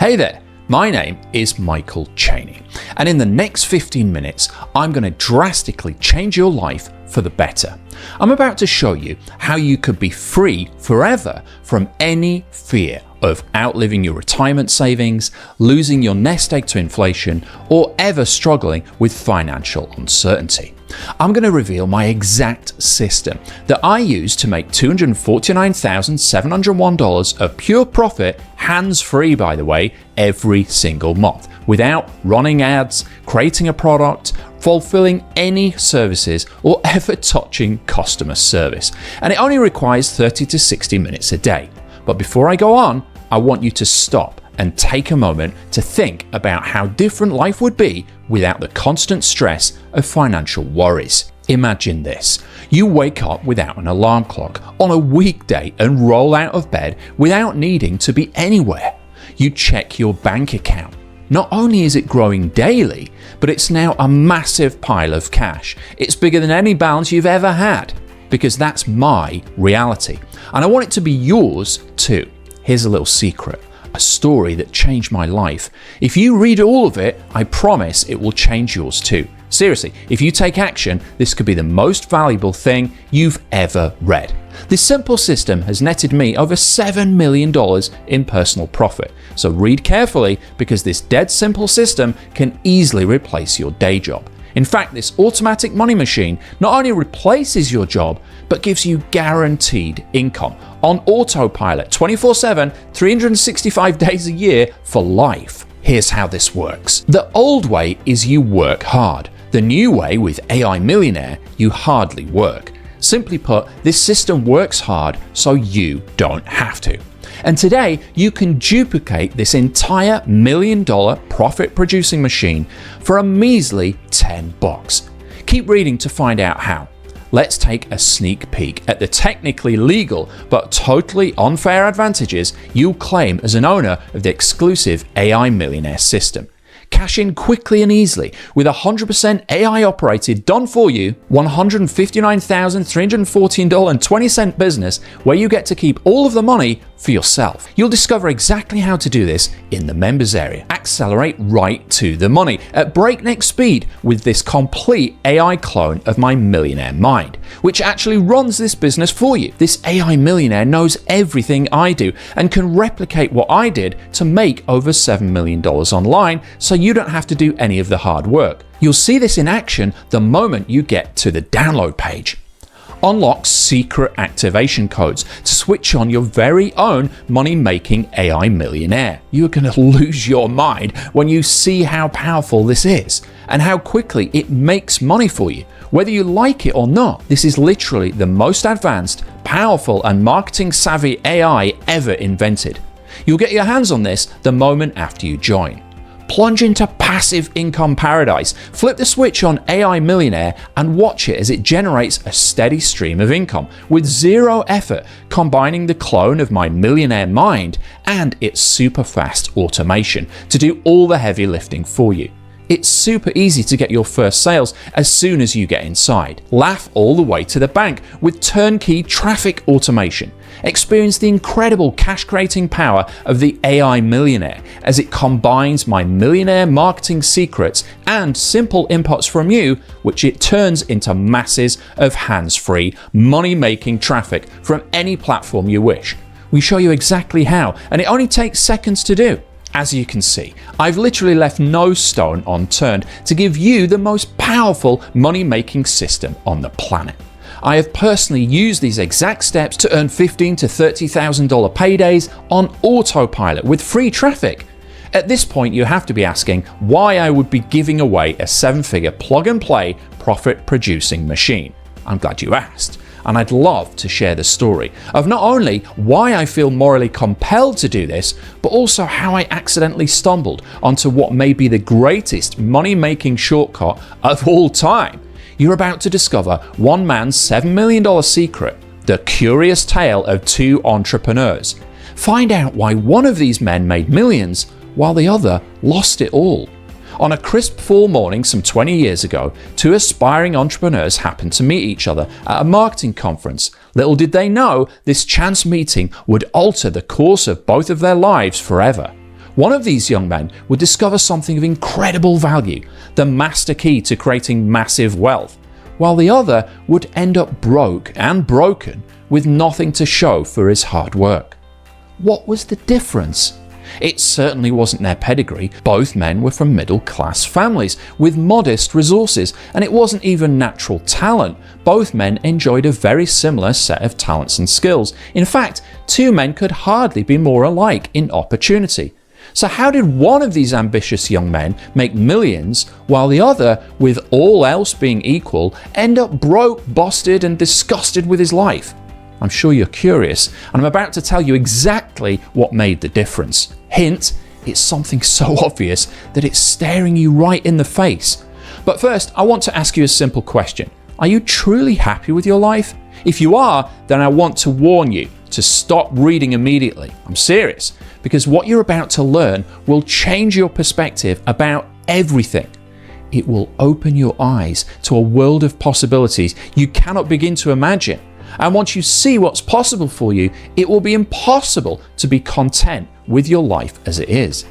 Hey there, my name is Michael Cheney, and in the next 15 minutes, I'm going to drastically change your life for the better. I'm about to show you how you could be free forever from any fear of outliving your retirement savings, losing your nest egg to inflation, or ever struggling with financial uncertainty. I'm going to reveal my exact system that I use to make $249,701 of pure profit, hands-free by the way, every single month, without running ads, creating a product, fulfilling any services, or ever touching customer service. And it only requires 30 to 60 minutes a day. But before I go on, I want you to stop and take a moment to think about how different life would be without the constant stress of financial worries. Imagine this. You wake up without an alarm clock on a weekday and roll out of bed without needing to be anywhere. You check your bank account. Not only is it growing daily, but it's now a massive pile of cash. It's bigger than any balance you've ever had, because that's my reality. And I want it to be yours too. Here's a little secret. A story that changed my life. If you read all of it, I promise it will change yours too. Seriously, if you take action, this could be the most valuable thing you've ever read. This simple system has netted me over $7 million in personal profit. So read carefully, because this dead simple system can easily replace your day job. In fact, this automatic money machine not only replaces your job, but gives you guaranteed income on autopilot 24/7, 365 days a year for life. Here's how this works. The old way is you work hard. The new way with AI Millionaire, you hardly work. Simply put, this system works hard so you don't have to. And today, you can duplicate this entire $1 million profit-producing machine for a measly $10. Keep reading to find out how. Let's take a sneak peek at the technically legal but totally unfair advantages you'll claim as an owner of the exclusive AI Millionaire system. Cash in quickly and easily with 100% AI operated, done for you, $159,314.20 business where you get to keep all of the money for yourself. You'll discover exactly how to do this in the members area. Accelerate right to the money at breakneck speed with this complete AI clone of my millionaire mind, which actually runs this business for you. This AI millionaire knows everything I do and can replicate what I did to make over $7 million online, so you don't have to do any of the hard work. You'll see this in action the moment you get to the download page. Unlock secret activation codes to switch on your very own money-making AI millionaire. You're going to lose your mind when you see how powerful this is and how quickly it makes money for you, whether you like it or not. This is literally the most advanced, powerful, and marketing-savvy AI ever invented. You'll get your hands on this the moment after you join. Plunge into passive income paradise, flip the switch on AI Millionaire and watch it as it generates a steady stream of income with zero effort, combining the clone of my millionaire mind and its super fast automation to do all the heavy lifting for you. It's super easy to get your first sales as soon as you get inside. Laugh all the way to the bank with turnkey traffic automation. Experience the incredible cash-creating power of the AI Millionaire as it combines my millionaire marketing secrets and simple inputs from you, which it turns into masses of hands-free, money-making traffic from any platform you wish. We show you exactly how, and it only takes seconds to do. As you can see, I've literally left no stone unturned to give you the most powerful money-making system on the planet. I have personally used these exact steps to earn $15,000 to $30,000 paydays on autopilot with free traffic. At this point, you have to be asking why I would be giving away a 7-figure plug-and-play profit-producing machine. I'm glad you asked. And I'd love to share the story of not only why I feel morally compelled to do this, but also how I accidentally stumbled onto what may be the greatest money-making shortcut of all time. You're about to discover one man's $7 million secret, the curious tale of two entrepreneurs. Find out why one of these men made millions while the other lost it all. On a crisp fall morning some 20 years ago, two aspiring entrepreneurs happened to meet each other at a marketing conference. Little did they know this chance meeting would alter the course of both of their lives forever. One of these young men would discover something of incredible value, the master key to creating massive wealth, while the other would end up broke and broken with nothing to show for his hard work. What was the difference? It certainly wasn't their pedigree. Both men were from middle-class families with modest resources, and it wasn't even natural talent. Both men enjoyed a very similar set of talents and skills. In fact, two men could hardly be more alike in opportunity. So how did one of these ambitious young men make millions, while the other, with all else being equal, end up broke, busted, and disgusted with his life? I'm sure you're curious, and I'm about to tell you exactly what made the difference. Hint, it's something so obvious that it's staring you right in the face. But first, I want to ask you a simple question. Are you truly happy with your life? If you are, then I want to warn you to stop reading immediately. I'm serious, because what you're about to learn will change your perspective about everything. It will open your eyes to a world of possibilities you cannot begin to imagine. And once you see what's possible for you, it will be impossible to be content with your life as it is.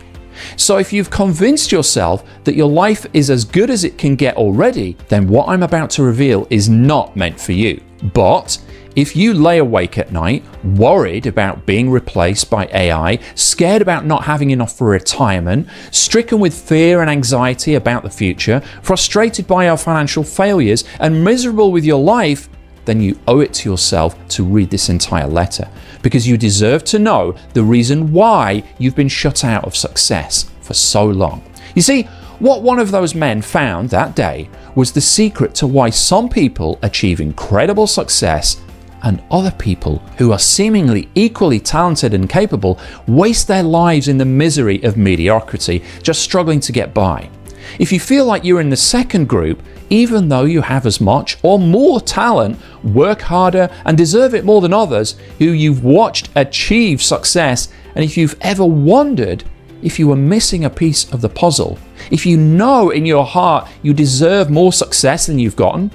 So if you've convinced yourself that your life is as good as it can get already, then what I'm about to reveal is not meant for you. But if you lay awake at night, worried about being replaced by AI, scared about not having enough for retirement, stricken with fear and anxiety about the future, frustrated by our financial failures, and miserable with your life, then you owe it to yourself to read this entire letter, because you deserve to know the reason why you've been shut out of success for so long. You see, what one of those men found that day was the secret to why some people achieve incredible success and other people who are seemingly equally talented and capable waste their lives in the misery of mediocrity, just struggling to get by. If you feel like you're in the second group, even though you have as much or more talent, work harder, and deserve it more than others who you've watched achieve success, and if you've ever wondered if you were missing a piece of the puzzle, if you know in your heart you deserve more success than you've gotten,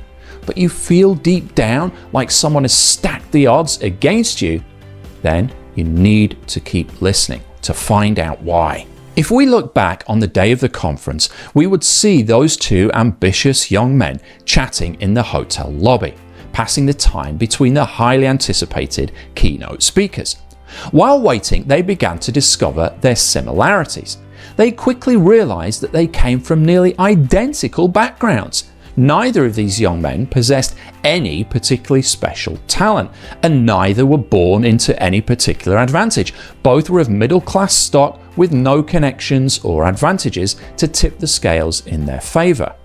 but you feel deep down like someone has stacked the odds against you, then you need to keep listening to find out why. If we look back on the day of the conference, we would see those two ambitious young men chatting in the hotel lobby, passing the time between the highly anticipated keynote speakers. While waiting, they began to discover their similarities. They quickly realized that they came from nearly identical backgrounds. Neither of these young men possessed any particularly special talent, and neither were born into any particular advantage. Both were of middle-class stock with no connections or advantages to tip the scales in their favor.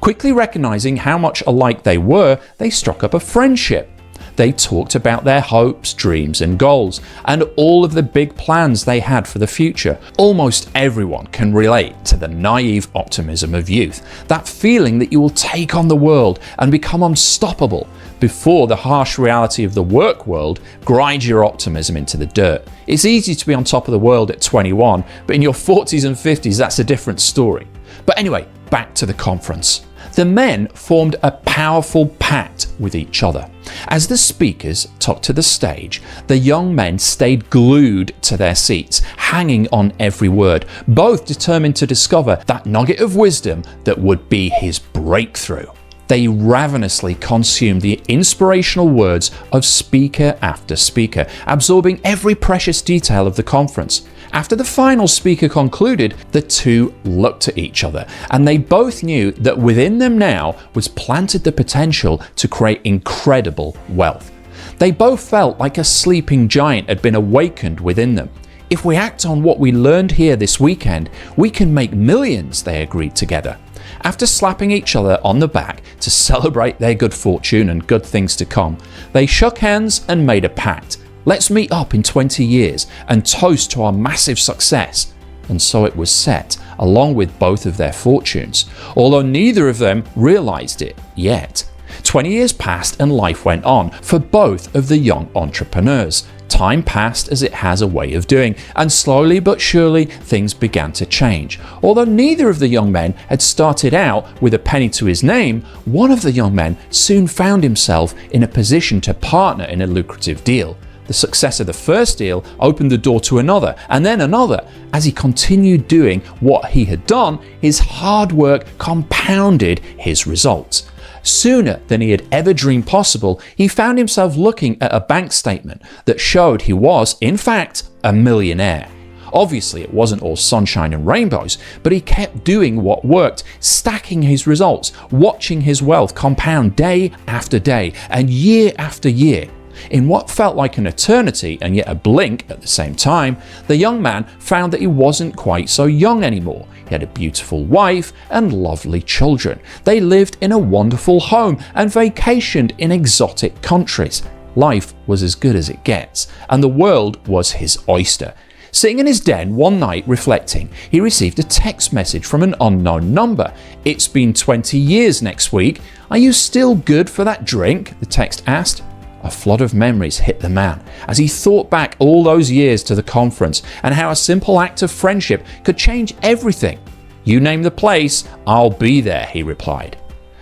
Quickly recognizing how much alike they were, they struck up a friendship. They talked about their hopes, dreams, and goals, and all of the big plans they had for the future. Almost everyone can relate to the naive optimism of youth, that feeling that you will take on the world and become unstoppable before the harsh reality of the work world grinds your optimism into the dirt. It's easy to be on top of the world at 21, but in your 40s and 50s, that's a different story. But anyway, back to the conference. The men formed a powerful pact with each other. As the speakers took to the stage, the young men stayed glued to their seats, hanging on every word, both determined to discover that nugget of wisdom that would be his breakthrough. They ravenously consumed the inspirational words of speaker after speaker, absorbing every precious detail of the conference. After the final speaker concluded, the two looked at each other, and they both knew that within them now was planted the potential to create incredible wealth. They both felt like a sleeping giant had been awakened within them. If we act on what we learned here this weekend, we can make millions, they agreed together. After slapping each other on the back to celebrate their good fortune and good things to come, they shook hands and made a pact. Let's meet up in 20 years and toast to our massive success. And so it was set, along with both of their fortunes, although neither of them realized it yet. 20 years passed and life went on for both of the young entrepreneurs. Time passed as it has a way of doing, and slowly but surely things began to change. Although neither of the young men had started out with a penny to his name, one of the young men soon found himself in a position to partner in a lucrative deal. The success of the first deal opened the door to another, and then another. As he continued doing what he had done, his hard work compounded his results. Sooner than he had ever dreamed possible, he found himself looking at a bank statement that showed he was, in fact, a millionaire. Obviously, it wasn't all sunshine and rainbows, but he kept doing what worked, stacking his results, watching his wealth compound day after day and year after year. In what felt like an eternity and yet a blink at the same time, the young man found that he wasn't quite so young anymore. He had a beautiful wife and lovely children. They lived in a wonderful home and vacationed in exotic countries. Life was as good as it gets, and the world was his oyster. Sitting in his den one night reflecting, he received a text message from an unknown number. "It's been 20 years next week. Are you still good for that drink?" the text asked. A flood of memories hit the man as he thought back all those years to the conference and how a simple act of friendship could change everything. "You name the place, I'll be there," he replied.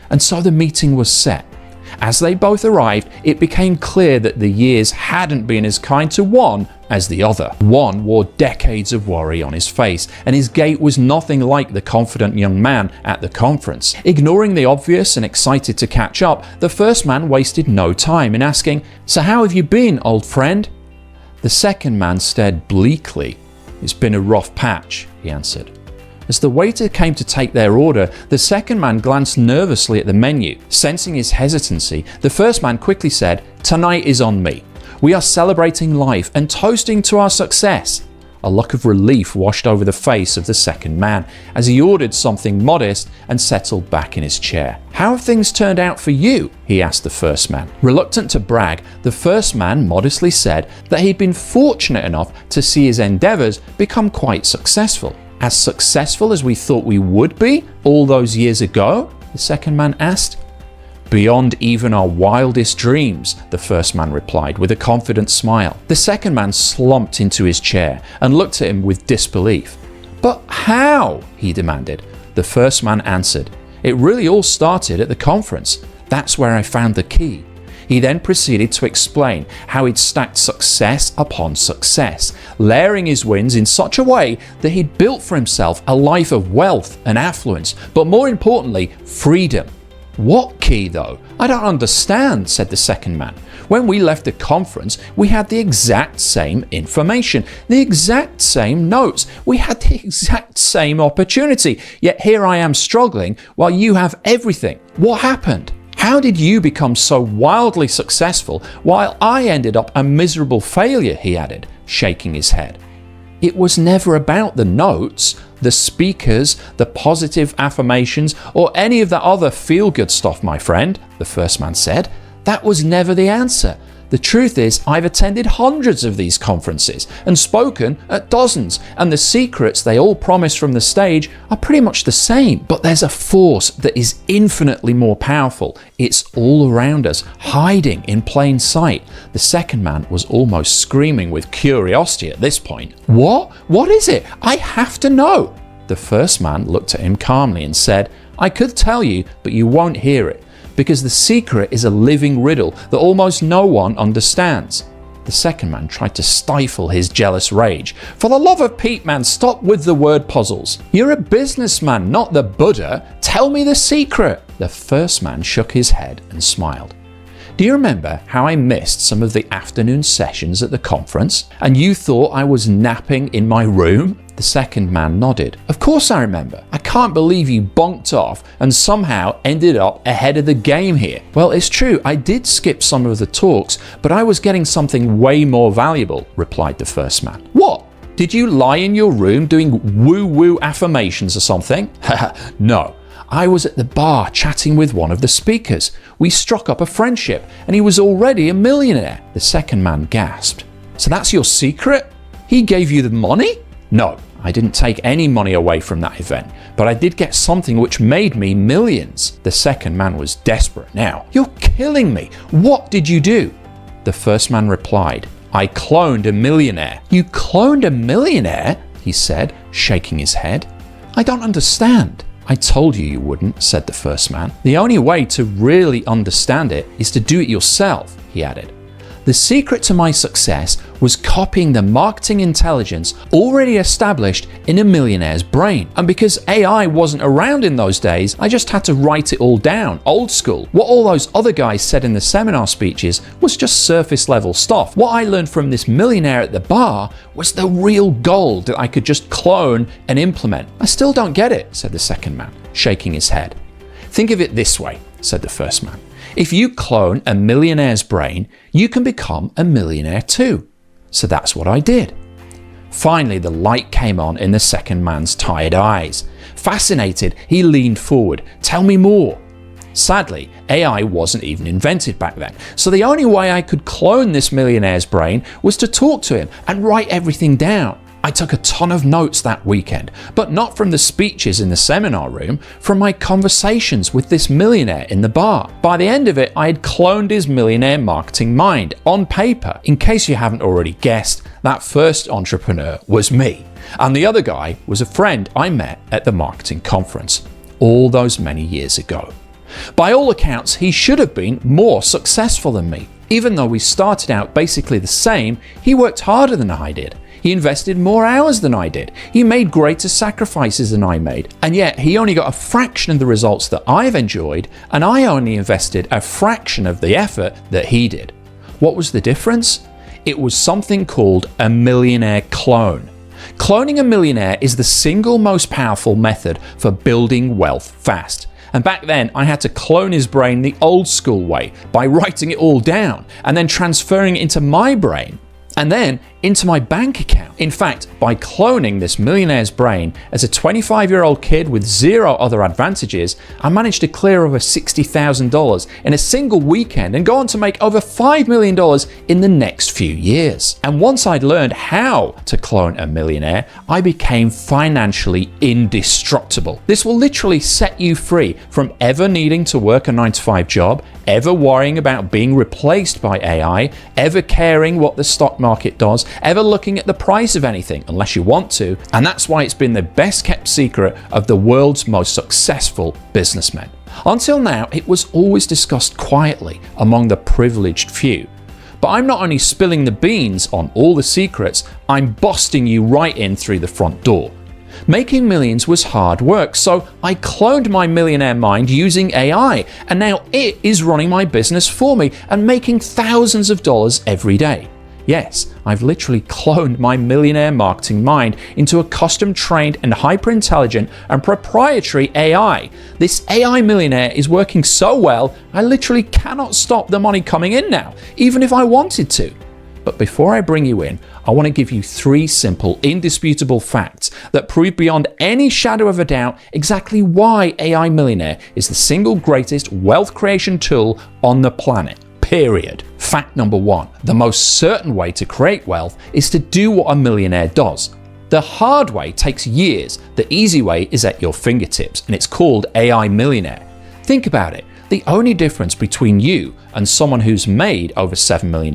And so the meeting was set. As they both arrived, it became clear that the years hadn't been as kind to one as the other. One wore decades of worry on his face, and his gait was nothing like the confident young man at the conference. Ignoring the obvious and excited to catch up, the first man wasted no time in asking, "So how have you been, old friend?" The second man stared bleakly. "It's been a rough patch," he answered. As the waiter came to take their order, the second man glanced nervously at the menu. Sensing his hesitancy, the first man quickly said, "Tonight is on me. We are celebrating life and toasting to our success." A look of relief washed over the face of the second man as he ordered something modest and settled back in his chair. "How have things turned out for you?" he asked the first man. Reluctant to brag, the first man modestly said that he'd been fortunate enough to see his endeavors become quite successful. "As successful as we thought we would be all those years ago?" the second man asked. "Beyond even our wildest dreams," the first man replied with a confident smile. The second man slumped into his chair and looked at him with disbelief. "But how?" he demanded. The first man answered, "It really all started at the conference. That's where I found the key." He then proceeded to explain how he'd stacked success upon success, layering his wins in such a way that he'd built for himself a life of wealth and affluence, but more importantly, freedom. "What key though? I don't understand," said the second man. "When we left the conference, we had the exact same information, the exact same notes, we had the exact same opportunity, yet here I am struggling while you have everything. What happened? How did you become so wildly successful while I ended up a miserable failure?" he added, shaking his head. "It was never about the notes, the speakers, the positive affirmations, or any of that other feel-good stuff, my friend," the first man said. "That was never the answer. The truth is, I've attended hundreds of these conferences and spoken at dozens, and the secrets they all promise from the stage are pretty much the same. But there's a force that is infinitely more powerful. It's all around us, hiding in plain sight." The second man was almost screaming with curiosity at this point. "What? What is it? I have to know." The first man looked at him calmly and said, "I could tell you, but you won't hear it, because the secret is a living riddle that almost no one understands." The second man tried to stifle his jealous rage. "For the love of Pete, man, stop with the word puzzles. You're a businessman, not the Buddha. Tell me the secret." The first man shook his head and smiled. "Do you remember how I missed some of the afternoon sessions at the conference, and you thought I was napping in my room?" The second man nodded. "Of course I remember. I can't believe you bonked off and somehow ended up ahead of the game here." "Well, it's true, I did skip some of the talks, but I was getting something way more valuable," replied the first man. "What? Did you lie in your room doing woo-woo affirmations or something?" "No. I was at the bar chatting with one of the speakers. We struck up a friendship and he was already a millionaire." The second man gasped. "So that's your secret? He gave you the money?" "No, I didn't take any money away from that event, but I did get something which made me millions." The second man was desperate now. "You're killing me. What did you do?" The first man replied, "I cloned a millionaire." "You cloned a millionaire?" he said, shaking his head. "I don't understand." "I told you you wouldn't," said the first man. "The only way to really understand it is to do it yourself," he added. The secret to my success was copying the marketing intelligence already established in a millionaire's brain. And because AI wasn't around in those days, I just had to write it all down, old school. What all those other guys said in the seminar speeches was just surface level stuff. What I learned from this millionaire at the bar was the real gold that I could just clone and implement. I still don't get it, said the second man, shaking his head. Think of it this way, said the first man. If you clone a millionaire's brain, you can become a millionaire too. So that's what I did. Finally, the light came on in the second man's tired eyes. Fascinated, he leaned forward. Tell me more. Sadly, AI wasn't even invented back then, so the only way I could clone this millionaire's brain was to talk to him and write everything down. I took a ton of notes that weekend, but not from the speeches in the seminar room, from my conversations with this millionaire in the bar. By the end of it, I had cloned his millionaire marketing mind on paper. In case you haven't already guessed, that first entrepreneur was me, and the other guy was a friend I met at the marketing conference all those many years ago. By all accounts, he should have been more successful than me. Even though we started out basically the same, he worked harder than I did. He invested more hours than I did. He made greater sacrifices than I made. And yet he only got a fraction of the results that I've enjoyed, and I only invested a fraction of the effort that he did. What was the difference? It was something called a millionaire clone. Cloning a millionaire is the single most powerful method for building wealth fast. And back then, I had to clone his brain the old school way by writing it all down and then transferring it into my brain and then into my bank account. In fact, by cloning this millionaire's brain as a 25-year-old kid with zero other advantages, I managed to clear over $60,000 in a single weekend and go on to make over $5 million in the next few years. And once I'd learned how to clone a millionaire, I became financially indestructible. This will literally set you free from ever needing to work a 9-to-5 job, ever worrying about being replaced by AI, ever caring what the stock market does, ever looking at the price of anything unless you want to, and that's why it's been the best kept secret of the world's most successful businessmen. Until now, it was always discussed quietly among the privileged few. But I'm not only spilling the beans on all the secrets, I'm busting you right in through the front door. Making millions was hard work, so I cloned my millionaire mind using AI, and now it is running my business for me and making thousands of dollars every day. Yes, I've literally cloned my millionaire marketing mind into a custom-trained and hyper-intelligent and proprietary AI. This AI millionaire is working so well, I literally cannot stop the money coming in now, even if I wanted to. But before I bring you in, I want to give you 3 simple, indisputable facts that prove beyond any shadow of a doubt exactly why AI Millionaire is the single greatest wealth creation tool on the planet. Period. Fact number 1. The most certain way to create wealth is to do what a millionaire does. The hard way takes years. The easy way is at your fingertips, and it's called AI Millionaire. Think about it. The only difference between you and someone who's made over $7 million,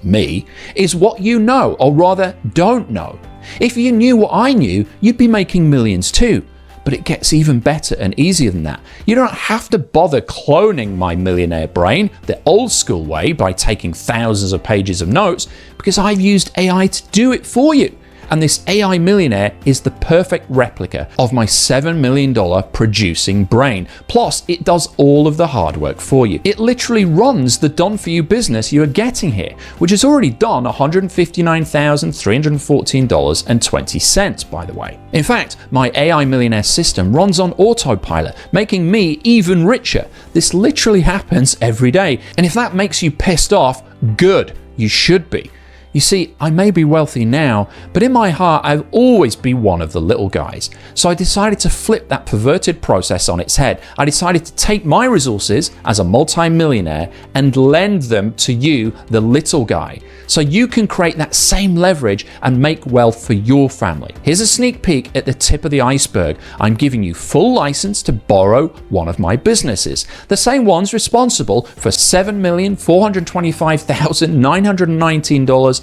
me, is what you know, or rather don't know. If you knew what I knew, you'd be making millions too. But it gets even better and easier than that. You don't have to bother cloning my millionaire brain the old school way by taking thousands of pages of notes, because I've used AI to do it for you. And this AI Millionaire is the perfect replica of my $7 million producing brain. Plus, it does all of the hard work for you. It literally runs the done-for-you business you are getting here, which has already done $159,314.20, by the way. In fact, my AI Millionaire system runs on autopilot, making me even richer. This literally happens every day. And if that makes you pissed off, good, you should be. You see, I may be wealthy now, but in my heart, I'll always be one of the little guys. So I decided to flip that perverted process on its head. I decided to take my resources as a multi-millionaire and lend them to you, the little guy, so you can create that same leverage and make wealth for your family. Here's a sneak peek at the tip of the iceberg. I'm giving you full license to borrow one of my businesses, the same ones responsible for $7,425,919.03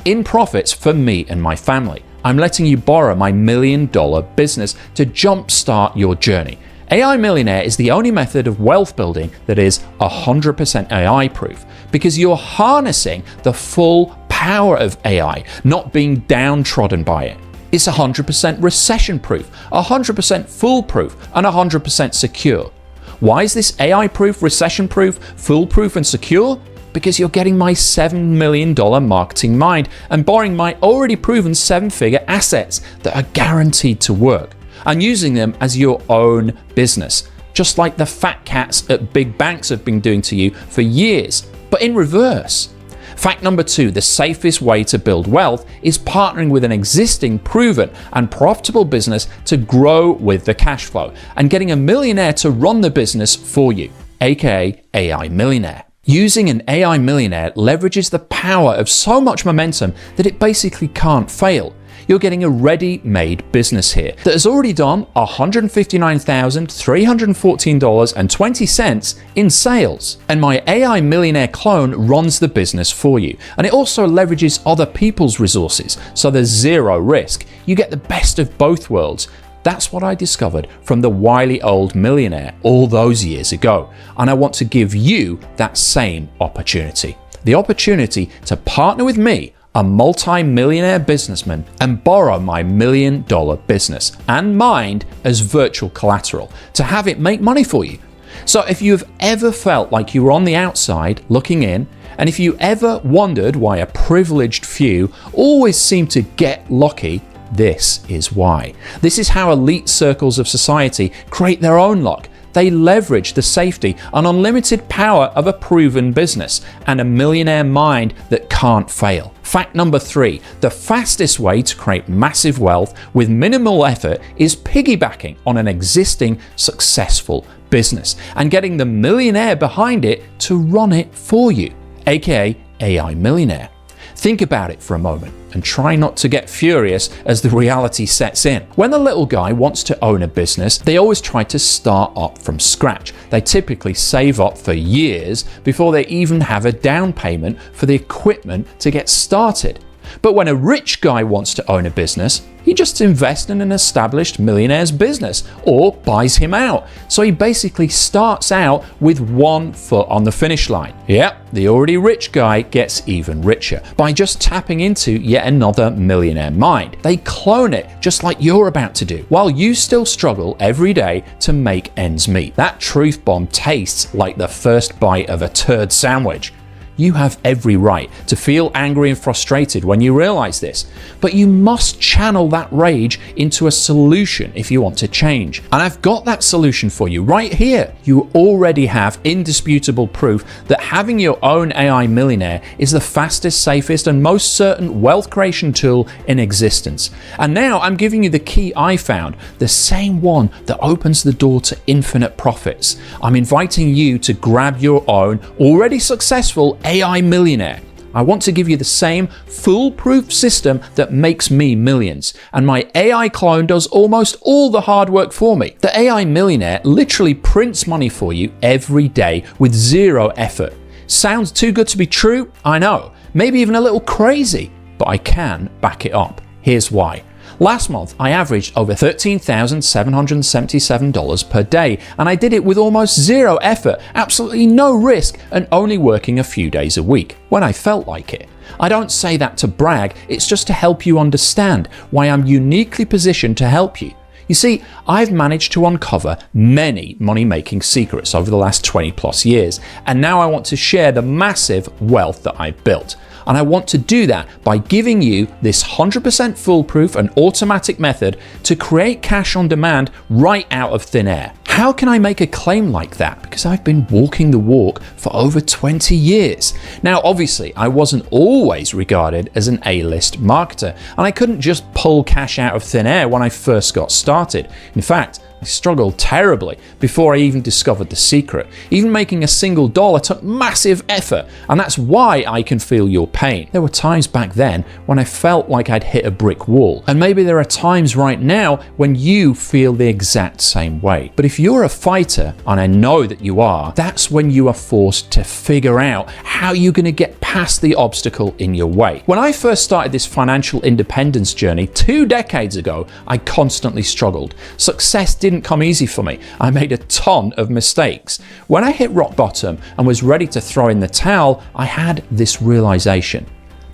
in profits for me and my family. I'm letting you borrow my $1 million business to jumpstart your journey. AI Millionaire is the only method of wealth building that is 100% AI proof, because you're harnessing the full power of AI, not being downtrodden by it. It's 100% recession proof, 100% foolproof, and 100% secure. Why is this AI proof, recession proof, foolproof, and secure? Because you're getting my $7 million marketing mind and borrowing my already proven 7-figure assets that are guaranteed to work, and using them as your own business, just like the fat cats at big banks have been doing to you for years, but in reverse. Fact number 2, the safest way to build wealth is partnering with an existing, proven, and profitable business to grow with the cash flow, and getting a millionaire to run the business for you, aka AI Millionaire. Using an AI Millionaire leverages the power of so much momentum that it basically can't fail. You're getting a ready-made business here that has already done $159,314.20 in sales. And my AI Millionaire clone runs the business for you. And it also leverages other people's resources, so there's zero risk. You get the best of both worlds. That's what I discovered from the wily old millionaire all those years ago. And I want to give you that same opportunity. The opportunity to partner with me, a multi-millionaire businessman, and borrow my $1 million business and mind as virtual collateral to have it make money for you. So if you've ever felt like you were on the outside looking in, and if you ever wondered why a privileged few always seem to get lucky, this is why. This is how elite circles of society create their own luck. They leverage the safety and unlimited power of a proven business and a millionaire mind that can't fail. Fact number 3, the fastest way to create massive wealth with minimal effort is piggybacking on an existing successful business and getting the millionaire behind it to run it for you, aka AI Millionaire. Think about it for a moment and try not to get furious as the reality sets in. When the little guy wants to own a business, they always try to start up from scratch. They typically save up for years before they even have a down payment for the equipment to get started. But when a rich guy wants to own a business, he just invests in an established millionaire's business or buys him out. So he basically starts out with 1 foot on the finish line. Yep, the already rich guy gets even richer by just tapping into yet another millionaire mind. They clone it just like you're about to do, while you still struggle every day to make ends meet. That truth bomb tastes like the first bite of a turd sandwich. You have every right to feel angry and frustrated when you realize this, but you must channel that rage into a solution if you want to change. And I've got that solution for you right here. You already have indisputable proof that having your own AI Millionaire is the fastest, safest, and most certain wealth creation tool in existence. And now I'm giving you the key I found, the same one that opens the door to infinite profits. I'm inviting you to grab your own already successful AI Millionaire. I want to give you the same foolproof system that makes me millions, and my AI clone does almost all the hard work for me. The AI Millionaire literally prints money for you every day with zero effort. Sounds too good to be true? I know, maybe even a little crazy, but I can back it up. Here's why. Last month, I averaged over $13,777 per day, and I did it with almost zero effort, absolutely no risk, and only working a few days a week, when I felt like it. I don't say that to brag, it's just to help you understand why I'm uniquely positioned to help you. You see, I've managed to uncover many money-making secrets over the last 20 plus years, and now I want to share the massive wealth that I've built. And I want to do that by giving you this 100% foolproof and automatic method to create cash on demand right out of thin air. How can I make a claim like that? Because I've been walking the walk for over 20 years. Now, obviously, I wasn't always regarded as an A-list marketer, and I couldn't just pull cash out of thin air when I first got started. In fact, I struggled terribly before I even discovered the secret. Even making a single dollar took massive effort, and that's why I can feel your pain. There were times back then when I felt like I'd hit a brick wall, and maybe there are times right now when you feel the exact same way. But if you're a fighter, and I know that you are, that's when you are forced to figure out how you're going to get past the obstacle in your way. When I first started this financial independence journey 2 decades ago, I constantly struggled. Success didn't come easy for me. I made a ton of mistakes. When I hit rock bottom and was ready to throw in the towel, I had this realization.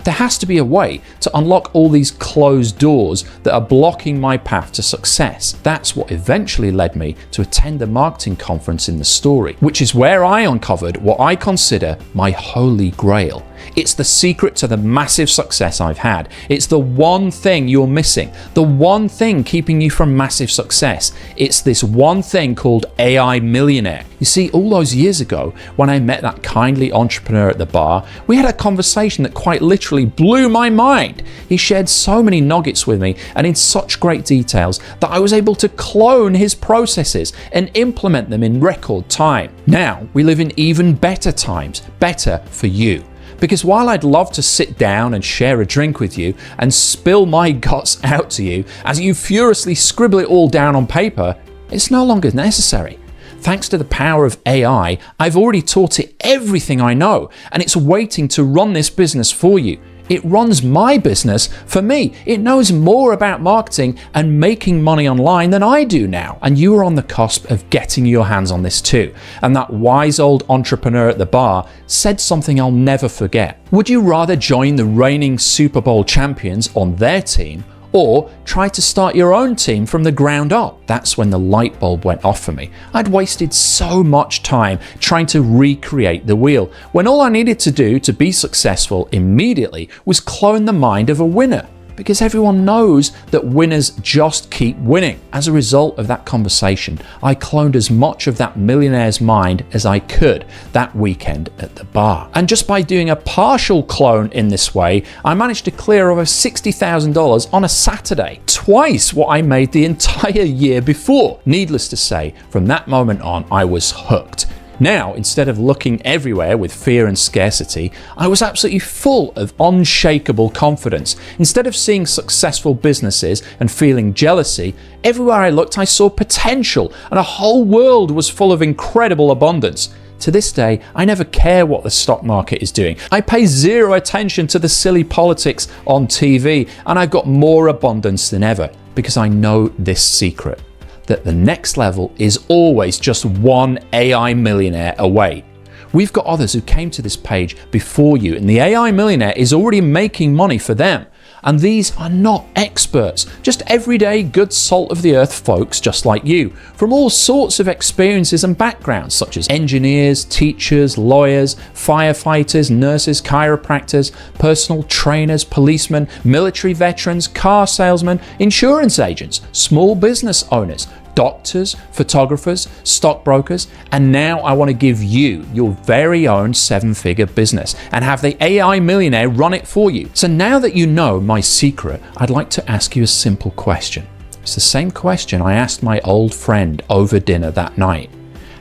There has to be a way to unlock all these closed doors that are blocking my path to success. That's what eventually led me to attend the marketing conference in the story, which is where I uncovered what I consider my holy grail. It's the secret to the massive success I've had. It's the one thing you're missing, the one thing keeping you from massive success. It's this one thing called AI Millionaire. You see, all those years ago, when I met that kindly entrepreneur at the bar, we had a conversation that quite literally blew my mind. He shared so many nuggets with me and in such great details that I was able to clone his processes and implement them in record time. Now, we live in even better times, better for you. Because while I'd love to sit down and share a drink with you and spill my guts out to you as you furiously scribble it all down on paper, it's no longer necessary. Thanks to the power of AI, I've already taught it everything I know, and it's waiting to run this business for you. It runs my business for me. It knows more about marketing and making money online than I do now. And you are on the cusp of getting your hands on this too. And that wise old entrepreneur at the bar said something I'll never forget. Would you rather join the reigning Super Bowl champions on their team, or try to start your own team from the ground up? That's when the light bulb went off for me. I'd wasted so much time trying to recreate the wheel, when all I needed to do to be successful immediately was clone the mind of a winner. Because everyone knows that winners just keep winning. As a result of that conversation, I cloned as much of that millionaire's mind as I could that weekend at the bar. And just by doing a partial clone in this way, I managed to clear over $60,000 on a Saturday, twice what I made the entire year before. Needless to say, from that moment on, I was hooked. Now, instead of looking everywhere with fear and scarcity, I was absolutely full of unshakable confidence. Instead of seeing successful businesses and feeling jealousy, everywhere I looked I saw potential, and a whole world was full of incredible abundance. To this day, I never care what the stock market is doing. I pay zero attention to the silly politics on TV, and I've got more abundance than ever because I know this secret: that the next level is always just one AI millionaire away. We've got others who came to this page before you, and the AI millionaire is already making money for them. And these are not experts, just everyday good salt of the earth folks just like you, from all sorts of experiences and backgrounds, such as engineers, teachers, lawyers, firefighters, nurses, chiropractors, personal trainers, policemen, military veterans, car salesmen, insurance agents, small business owners, doctors, photographers, stockbrokers, and now I want to give you your very own 7-figure business and have the AI millionaire run it for you. So now that you know my secret, I'd like to ask you a simple question. It's the same question I asked my old friend over dinner that night.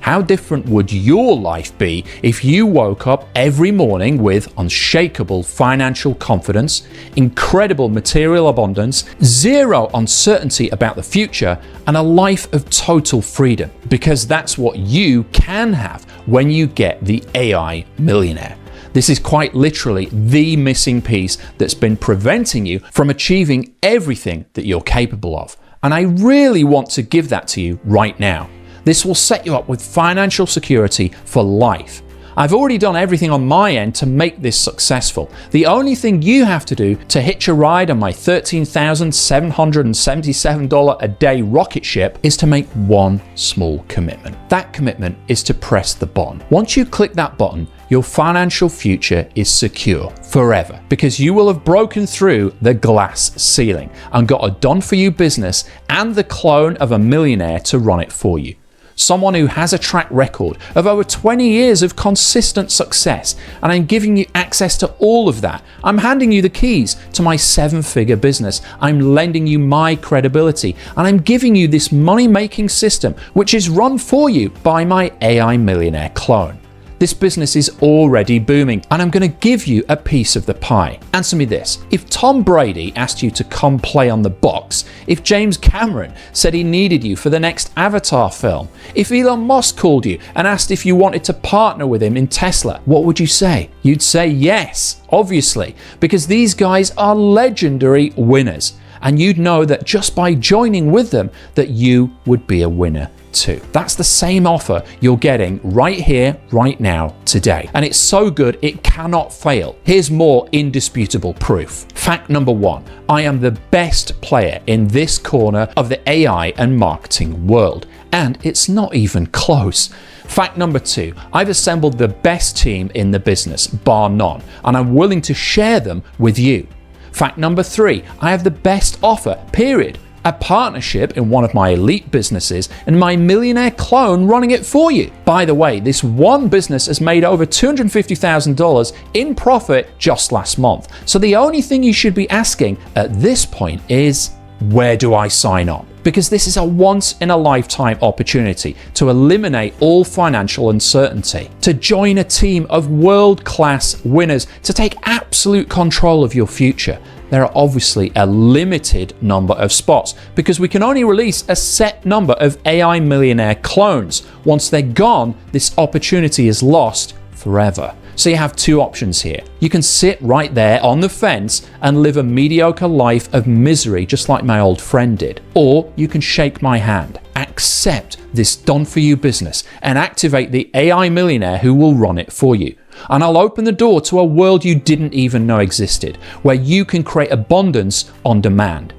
How different would your life be if you woke up every morning with unshakable financial confidence, incredible material abundance, zero uncertainty about the future, and a life of total freedom? Because that's what you can have when you get the AI Millionaire. This is quite literally the missing piece that's been preventing you from achieving everything that you're capable of. And I really want to give that to you right now. This will set you up with financial security for life. I've already done everything on my end to make this successful. The only thing you have to do to hitch a ride on my $13,777 a day rocket ship is to make one small commitment. That commitment is to press the button. Once you click that button, your financial future is secure forever, because you will have broken through the glass ceiling and got a done-for-you business and the clone of a millionaire to run it for you. Someone who has a track record of over 20 years of consistent success, and I'm giving you access to all of that. I'm handing you the keys to my 7-figure business. I'm lending you my credibility, and I'm giving you this money-making system which is run for you by my AI Millionaire clone. This business is already booming, and I'm going to give you a piece of the pie. Answer me this: if Tom Brady asked you to come play on the box, if James Cameron said he needed you for the next Avatar film, if Elon Musk called you and asked if you wanted to partner with him in Tesla, what would you say? You'd say yes, obviously, because these guys are legendary winners. and you'd know that just by joining with them that you would be a winner too. That's the same offer you're getting right here, right now, today. And it's so good it cannot fail. Here's more indisputable proof. Fact number 1, I am the best player in this corner of the AI and marketing world. And it's not even close. Fact number 2, I've assembled the best team in the business, bar none, and I'm willing to share them with you. Fact number 3, I have the best offer, period. A partnership in one of my elite businesses and my millionaire clone running it for you. By the way, this one business has made over $250,000 in profit just last month. So the only thing you should be asking at this point is, where do I sign up? Because this is a once-in-a-lifetime opportunity to eliminate all financial uncertainty, to join a team of world-class winners, to take absolute control of your future. There are obviously a limited number of spots because we can only release a set number of AI Millionaire clones. Once they're gone, this opportunity is lost forever. So you have two options here. You can sit right there on the fence and live a mediocre life of misery just like my old friend did. Or you can shake my hand, accept this done-for-you business and activate the AI Millionaire who will run it for you. And I'll open the door to a world you didn't even know existed, where you can create abundance on demand.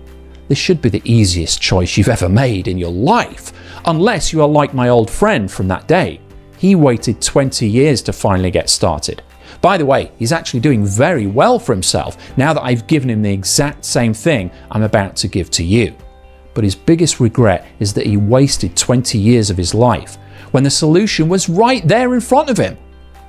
This should be the easiest choice you've ever made in your life, unless you are like my old friend from that day. He waited 20 years to finally get started. By the way, he's actually doing very well for himself now that I've given him the exact same thing I'm about to give to you. But his biggest regret is that he wasted 20 years of his life when the solution was right there in front of him.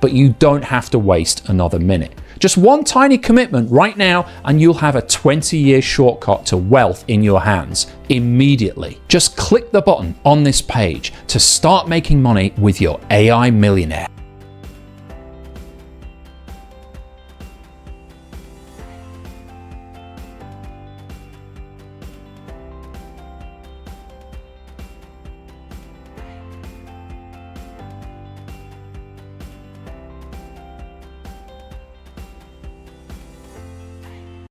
But you don't have to waste another minute. Just one tiny commitment right now and you'll have a 20-year shortcut to wealth in your hands immediately. Just click the button on this page to start making money with your AI Millionaire.